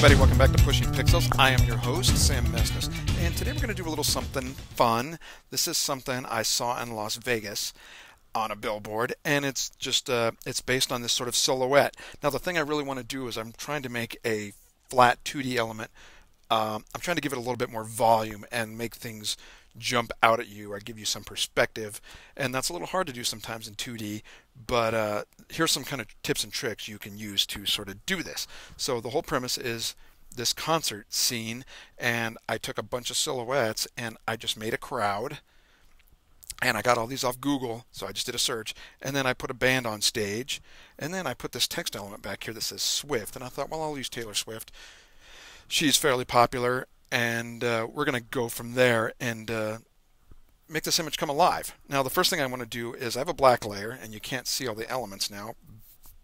everybody, welcome back to Pushing Pixels. I am your host, Sam Mesnes, and today we're going to do a little something fun. This is something I saw in Las Vegas on a billboard, and it's just it's based on this sort of silhouette. Now the thing I really want to do is I'm trying to make a flat 2D element. I'm trying to give it a little bit more volume and make things jump out at you or give you some perspective, and that's a little hard to do sometimes in 2D, but here's some kind of tips and tricks you can use to sort of do this. So the whole premise is this concert scene, and I took a bunch of silhouettes and I just made a crowd, and I got all these off Google, so I just did a search, and then I put a band on stage, and then I put this text element back here that says Swift, and I thought, well, I'll use Taylor Swift. She's fairly popular, and we're going to go from there and make this image come alive. Now the first thing I want to do is I have a black layer, and you can't see all the elements now,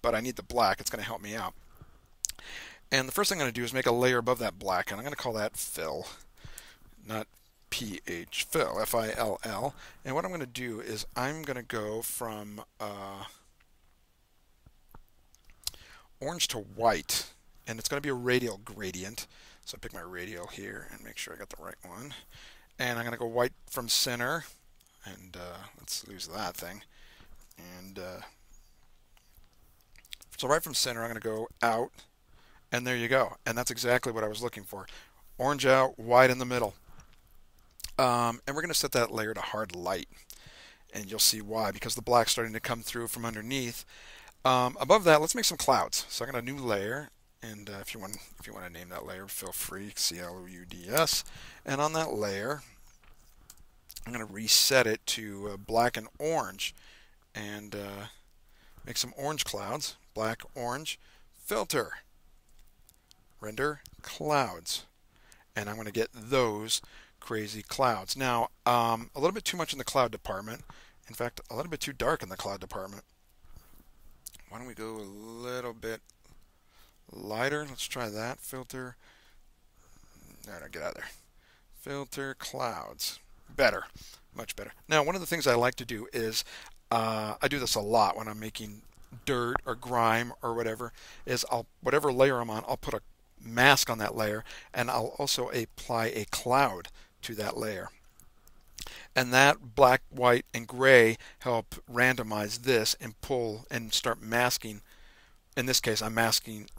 but I need the black. It's going to help me out. And the first thing I'm going to do is make a layer above that black, and I'm going to call that fill, not PH, fill, F-I-L-L. And what I'm going to do is I'm going to go from orange to white, and it's going to be a radial gradient. So I pick my radial here and make sure I got the right one. And I'm going to go white from center, and let's lose that thing. And so right from center, I'm going to go out, and there you go. And that's exactly what I was looking for. Orange out, white in the middle. And we're going to set that layer to hard light, and you'll see why, because the black's starting to come through from underneath. Above that, let's make some clouds. So I got a new layer. And if you want to name that layer, feel free, C-L-O-U-D-S. And on that layer, I'm going to reset it to black and orange, and make some orange clouds. Black, orange, filter, render clouds, and I'm going to get those crazy clouds. Now, a little bit too much in the cloud department. In fact, a little bit too dark in the cloud department. Why don't we go a little bit lighter? Let's try that. Filter. No, get out of there. Filter clouds. Better. Much better. Now, one of the things I like to do is, I do this a lot when I'm making dirt or grime or whatever, is whatever layer I'm on, I'll put a mask on that layer, and I'll also apply a cloud to that layer. And that black, white, and gray help randomize this and pull and start masking. In this case, I'm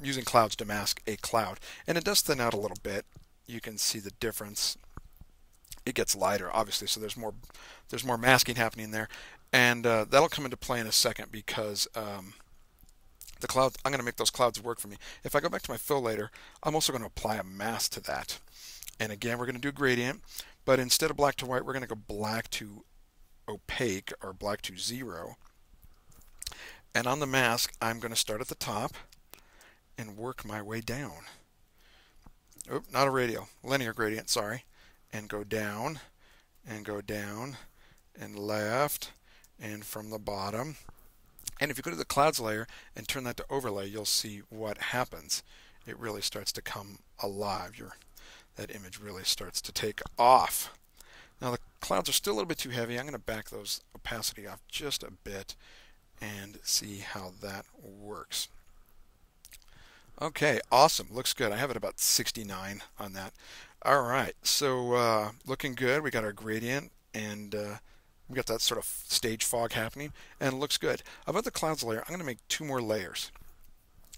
using clouds to mask a cloud, and it does thin out a little bit. You can see the difference. It gets lighter, obviously, so there's more masking happening there, and that'll come into play in a second, because the clouds, I'm going to make those clouds work for me. If I go back to my fill later, I'm also going to apply a mask to that, and again, we're going to do gradient, but instead of black to white, we're going to go black to opaque, or black to 0. And on the mask, I'm going to start at the top and work my way down. Oh, not a radial, linear gradient, sorry. And go down, and go down, and left, and from the bottom. And if you go to the clouds layer and turn that to overlay, you'll see what happens. It really starts to come alive. That image really starts to take off. Now the clouds are still a little bit too heavy. I'm going to back those opacity off just a bit and see how that works. Okay, awesome. Looks good. I have it about 69 on that. All right, so looking good. We got our gradient, and we got that sort of stage fog happening, and it looks good. Above the clouds layer, I'm going to make 2 more layers,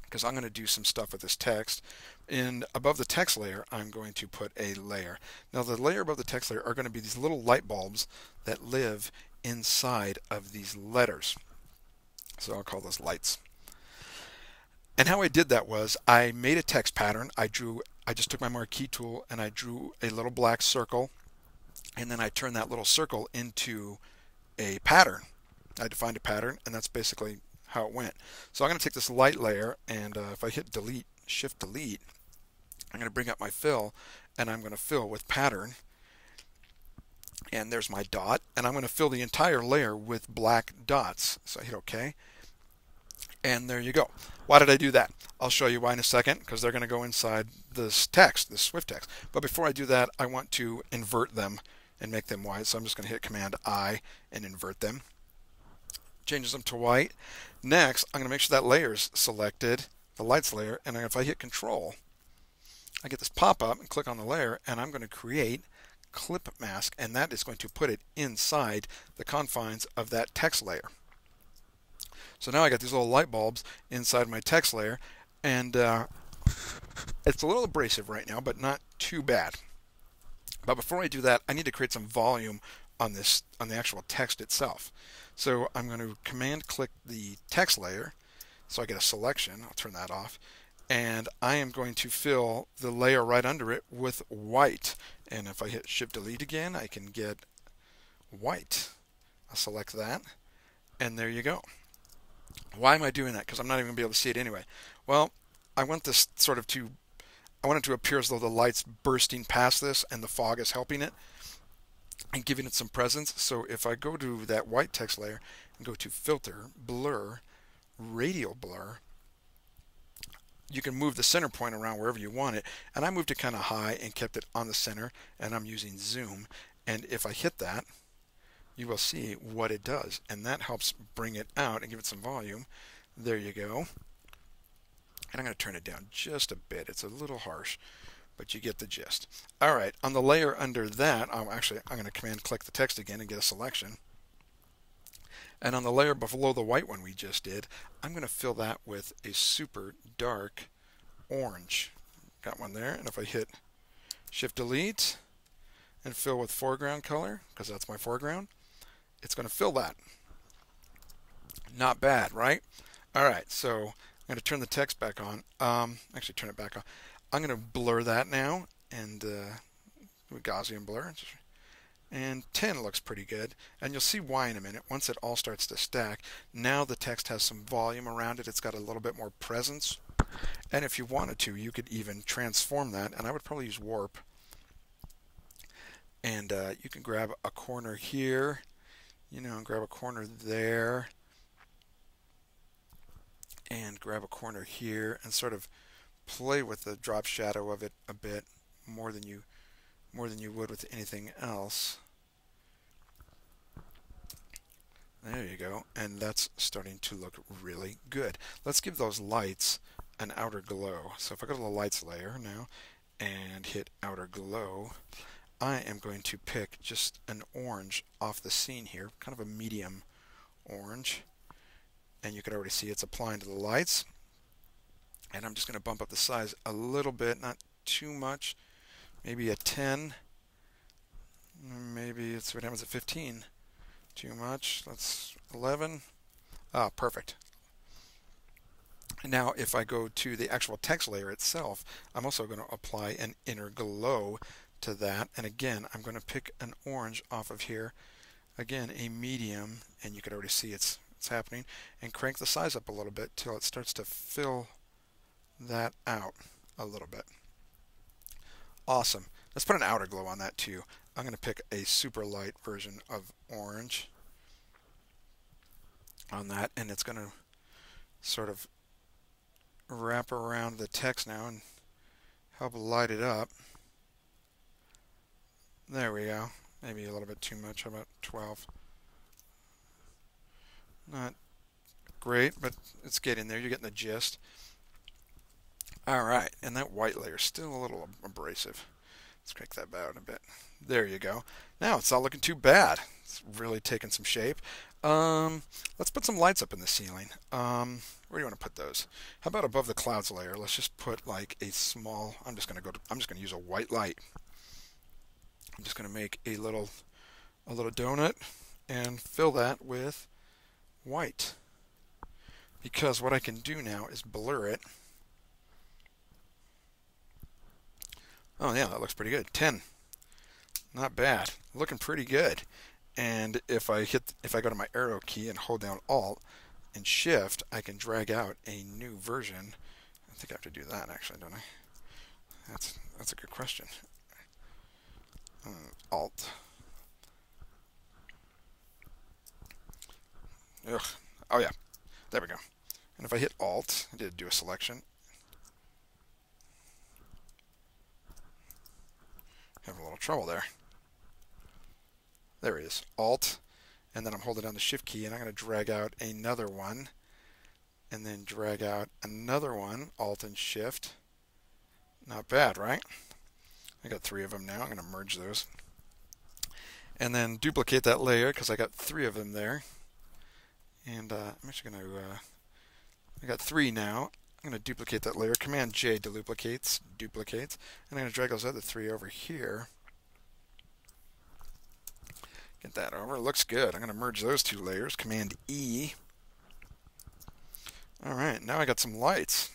because I'm going to do some stuff with this text. And above the text layer, I'm going to put a layer. Now the layer above the text layer are going to be these little light bulbs that live inside of these letters. So I'll call those lights. And how I did that was I made a text pattern. I just took my marquee tool and I drew a little black circle, and then I turned that little circle into a pattern. I defined a pattern, and that's basically how it went. So I'm going to take this light layer, and if I hit delete, shift delete, I'm going to bring up my fill, and I'm going to fill with pattern. And there's my dot, and I'm going to fill the entire layer with black dots. So I hit OK, and there you go. Why did I do that? I'll show you why in a second, because they're going to go inside this text, this Swift text. But before I do that, I want to invert them and make them white. So I'm just going to hit Command I and invert them. Changes them to white. Next, I'm going to make sure that layer is selected, the lights layer, and if I hit Control, I get this pop-up and click on the layer, and I'm going to create clip mask, and that is going to put it inside the confines of that text layer. So now I got these little light bulbs inside my text layer, and it's a little abrasive right now, but not too bad. But before I do that, I need to create some volume on this, on the actual text itself. So I'm going to command click the text layer, so I get a selection. I'll turn that off, and I am going to fill the layer right under it with white. And if I hit Shift Delete again, I can get white. I'll select that, and there you go. Why am I doing that? Because I'm not even going to be able to see it anyway. Well, I want this sort of to, I want it to appear as though the light's bursting past this and the fog is helping it and giving it some presence. So if I go to that white text layer and go to Filter, Blur, Radial Blur, you can move the center point around wherever you want it. And I moved it kind of high and kept it on the center, and I'm using Zoom. And if I hit that, you will see what it does, and that helps bring it out and give it some volume. There you go. And I'm going to turn it down just a bit. It's a little harsh, but you get the gist. All right, on the layer under that, I'm going to command click the text again and get a selection. And on the layer below the white one we just did, I'm going to fill that with a super dark orange. Got one there, and if I hit Shift Delete and fill with foreground color, because that's my foreground, it's going to fill that. Not bad, right? All right, so I'm going to turn the text back on. Actually, turn it back on. I'm going to blur that now, and Gaussian blur. And 10 looks pretty good, and you'll see why in a minute. Once it all starts to stack, now the text has some volume around it. It's got a little bit more presence, and if you wanted to, you could even transform that, and I would probably use warp. And you can grab a corner here, you know, grab a corner there, and grab a corner here, and sort of play with the drop shadow of it a bit more than you would with anything else. There you go, and that's starting to look really good. Let's give those lights an outer glow. So if I go to the lights layer now and hit outer glow, I am going to pick just an orange off the scene here, kind of a medium orange, and you can already see it's applying to the lights. And I'm just going to bump up the size a little bit, not too much, maybe a 10. Maybe it's what happens at 15. Too much. That's 11. Ah, perfect. Now, if I go to the actual text layer itself, I'm also going to apply an inner glow to that. And again, I'm going to pick an orange off of here. Again, a medium, and you can already see it's happening. And crank the size up a little bit till it starts to fill that out a little bit. Awesome. Let's put an outer glow on that too. I'm going to pick a super light version of orange on that, and it's going to sort of wrap around the text now and help light it up. There we go. Maybe a little bit too much. How about 12? Not great, but it's getting there. You're getting the gist. All right, and that white layer is still a little abrasive. Let's crank that down a bit. There you go. Now it's not looking too bad. It's really taking some shape. Let's put some lights up in the ceiling. Where do you want to put those? How about above the clouds layer? Let's just put like a small. I'm just going to use a white light. I'm just going to make a little donut and fill that with white. Because what I can do now is blur it. Oh yeah, that looks pretty good. 10. Not bad. Looking pretty good. And if I go to my arrow key and hold down Alt and Shift, I can drag out a new version. I think I have to do that actually, don't I? That's a good question. Alt. Ugh. Oh yeah. There we go. And if I hit Alt, I did do a selection. Having a little trouble there. There it is. Alt, and then I'm holding down the Shift key, and I'm going to drag out another one, and then drag out another one, Alt and Shift. Not bad, right? I got 3 of them now. I'm going to merge those. And then duplicate that layer because I got 3 of them there. And I'm actually going to, I got 3 now. I'm going to duplicate that layer. Command J duplicates. And I'm going to drag those other 3 over here. Get that over. Looks good. I'm going to merge those 2 layers. Command E. Alright, now I got some lights.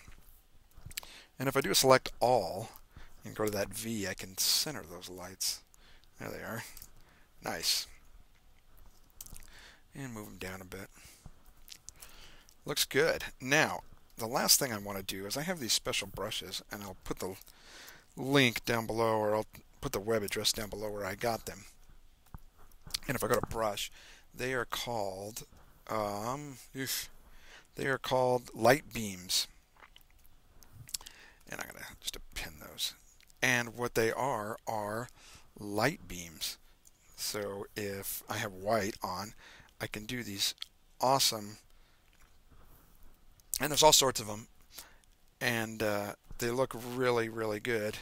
And if I do a select all and go to that V, I can center those lights. There they are. Nice. And move them down a bit. Looks good. Now, the last thing I want to do is I have these special brushes, and I'll put the link down below, or I'll put the web address down below where I got them. And if I go to brush, they are called light beams. And I'm going to just pin those. And what they are light beams. So if I have white on, I can do these awesome, and there's all sorts of them, and they look really, really good.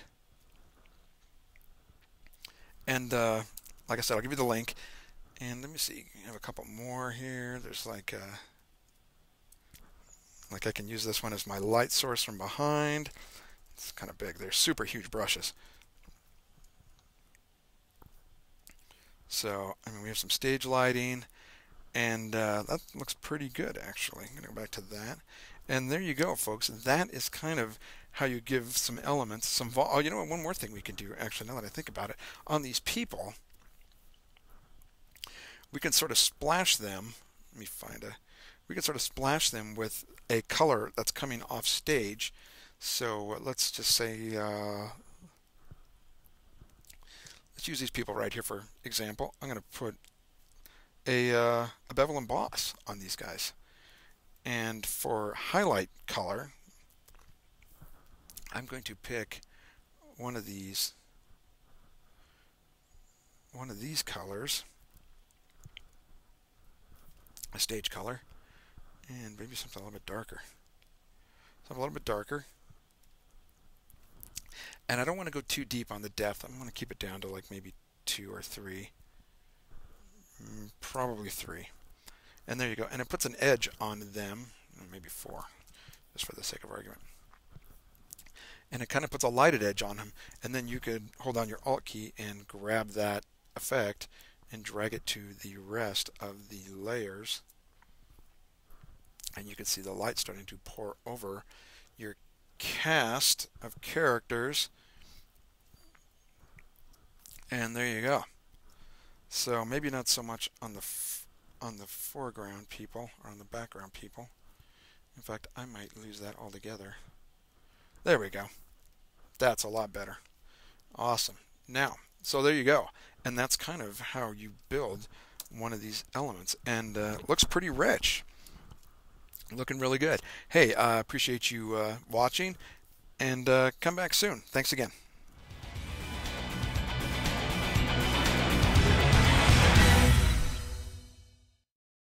And like I said, I'll give you the link. And let me see, I have a couple more here. There's like I can use this one as my light source from behind. It's kind of big. They're super huge brushes. So, I mean, we have some stage lighting, and that looks pretty good, actually. I'm going to go back to that. And there you go, folks. That is kind of how you give some elements, some oh, you know what? One more thing we can do, actually, now that I think about it. On these people, we can sort of splash them. Let me find a... We can sort of splash them with a color that's coming off stage. So let's just say... let's use these people right here for example. I'm going to put a bevel emboss on these guys. And for highlight color, I'm going to pick one of these colors, a stage color, and maybe something a little bit darker. And I don't want to go too deep on the depth. I'm going to keep it down to like maybe 2 or 3. Probably 3. And there you go. And it puts an edge on them, maybe 4, just for the sake of argument. And it kind of puts a lighted edge on them. And then you could hold down your Alt key and grab that effect and drag it to the rest of the layers. And you can see the light starting to pour over your cast of characters. And there you go. So maybe not so much on the foreground people or on the background people. In fact, I might lose that altogether. There we go. That's a lot better. Awesome. Now, so there you go. And that's kind of how you build one of these elements. And looks pretty rich. Looking really good. Hey, I appreciate you watching. And come back soon. Thanks again.